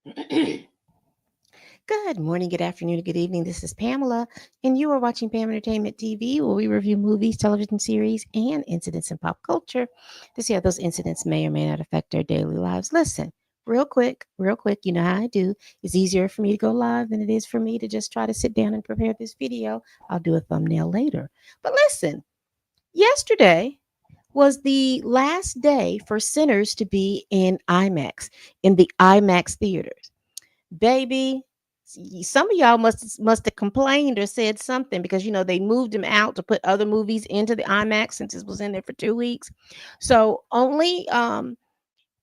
Good morning, good afternoon, good evening. This is Pamela, and you are watching Pam Entertainment TV, where we review movies, television series, and incidents in pop culture to see how those incidents may or may not affect our daily lives. Listen, real quick, you know how I do. It's easier for me to go live than it is for me to just try to sit down and prepare this video. I'll do a thumbnail later. But listen, yesterday was the last day for Sinners to be in IMAX, in the IMAX theaters. Baby, some of y'all must have complained or said something because they moved them out to put other movies into the IMAX since it was in there for 2 weeks. So only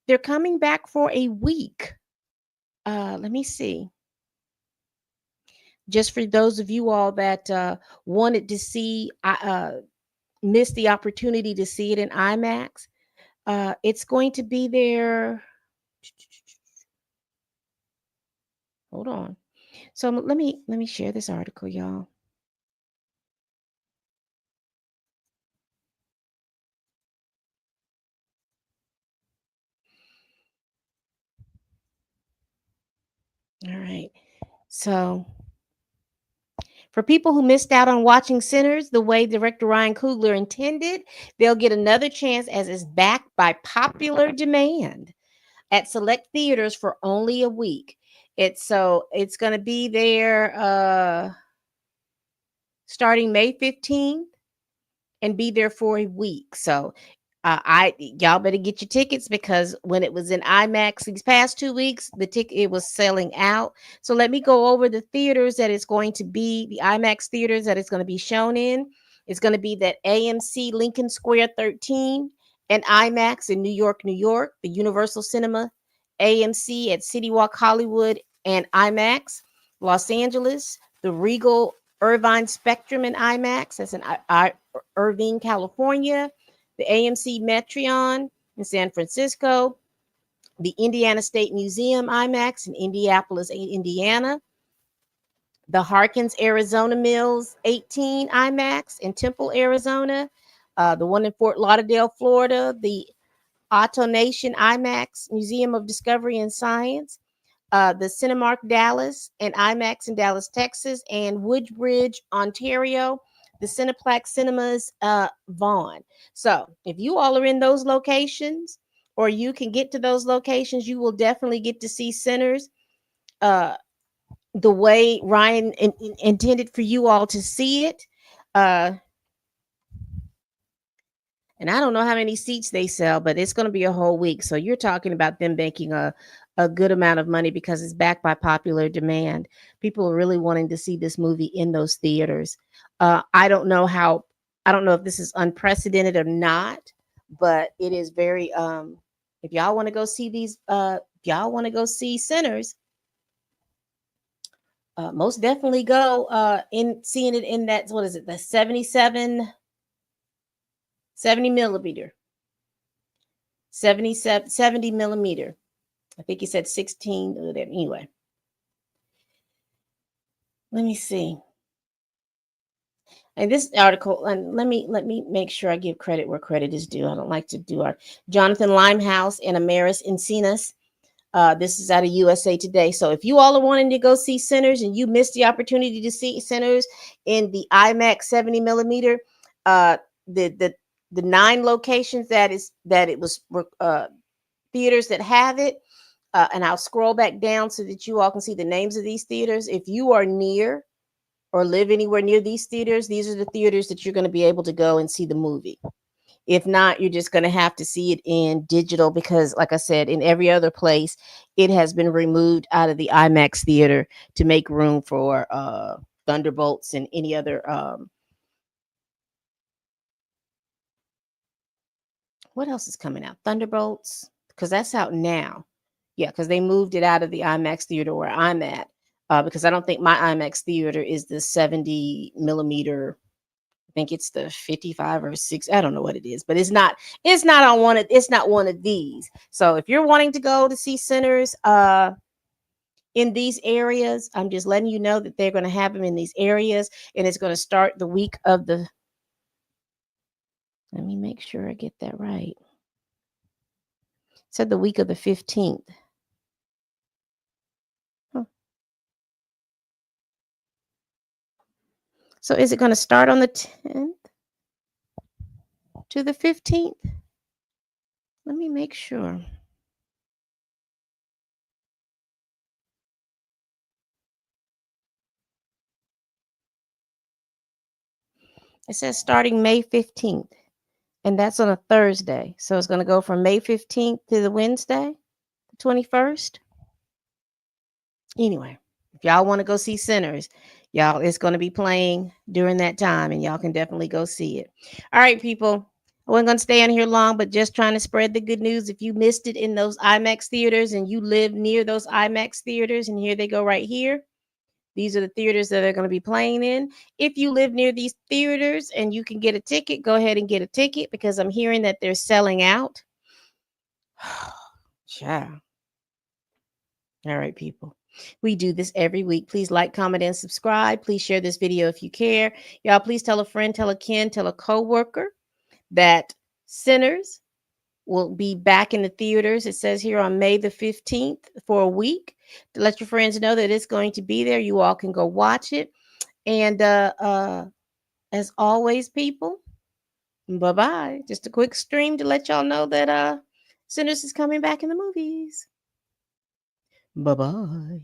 they're coming back for a week. Let me see. Just for those of you all that wanted to see, missed the opportunity to see it in IMAX. It's going to be there. Hold on. So let me share this article, y'all. All right. So for people who missed out on watching Sinners the way director Ryan Coogler intended, they'll get another chance as it's backed by popular demand at select theaters for only a week. It's going to be there starting May 15th and be there for a week. So I y'all better get your tickets because when it was in IMAX these past 2 weeks, the ticket it was selling out. So let me go over the theaters that it's going to be, the IMAX theaters that it's going to be shown in. It's going to be that AMC Lincoln Square 13 and IMAX in New York, New York, the Universal Cinema, AMC at Citywalk Hollywood and IMAX, Los Angeles, the Regal Irvine Spectrum in IMAX. That's in Irvine, California, the AMC Metreon in San Francisco, the Indiana State Museum IMAX in Indianapolis, Indiana, the Harkins Arizona Mills 18 IMAX in Temple, Arizona, the one in Fort Lauderdale, Florida, the Autonation IMAX Museum of Discovery and Science, the Cinemark Dallas and IMAX in Dallas, Texas, and Woodbridge, Ontario, the Cineplex Cinemas, Vaughan. So if you all are in those locations or you can get to those locations, you will definitely get to see Sinners uh, the way Ryan intended for you all to see it. Uh, and I don't know how many seats they sell, but it's going to be a whole week. So you're talking about them making a good amount of money because it's backed by popular demand. People are really wanting to see this movie in those theaters. I don't know how, I don't know if this is unprecedented or not, but it is very, if y'all want to go see if y'all want to go see Sinners, most definitely go in seeing it in that, what is it, the 70 millimeter. 77 70 millimeter. I think he said 16. Anyway, let me see. And this article, and let me make sure I give credit where credit is due. I don't like to do our Jonathan Limehouse and Amaris Encinas. This is out of USA Today. So if you all are wanting to go see Sinners and you missed the opportunity to see Sinners in the IMAX 70 millimeter, uh, the 9 locations that it was theaters that have it. And I'll scroll back down so that you all can see the names of these theaters. If you are near or live anywhere near these theaters, these are the theaters that you're going to be able to go and see the movie. If not, you're just going to have to see it in digital because, like I said, in every other place, it has been removed out of the IMAX theater to make room for Thunderbolts and any other. What else is coming out? Thunderbolts, because that's out now. Yeah, because they moved it out of the IMAX theater where I'm at. Because I don't think my IMAX theater is the 70 millimeter. I think it's the 55 or 6. I don't know what it is, but it's not on one of it's not one of these. So if you're wanting to go to see Sinners in these areas, I'm just letting you know that they're going to have them in these areas, and it's going to start the week of the. Let me make sure I get that right. It said the week of the 15th. So is it going to start on the 10th to the 15th? Let me make sure. It says starting May 15th, and that's on a Thursday. So it's going to go from May 15th to the Wednesday, the 21st. Anyway, if y'all want to go see Sinners, y'all, it's going to be playing during that time, and y'all can definitely go see it. All right, people. I wasn't going to stay on here long, but just trying to spread the good news. If you missed it in those IMAX theaters and you live near those IMAX theaters, and here they go right here. These are the theaters that they're going to be playing in. If you live near these theaters and you can get a ticket, go ahead and get a ticket because I'm hearing that they're selling out. Yeah. All right, people. We do this every week. Please like, comment, and subscribe. Please share this video if you care. Y'all, please tell a friend, tell a kin, tell a coworker that Sinners will be back in the theaters. It says here on May the 15th for a week. To let your friends know that it's going to be there. You all can go watch it. And as always, people, bye-bye. Just a quick stream to let y'all know that Sinners is coming back in the movies. Bye-bye.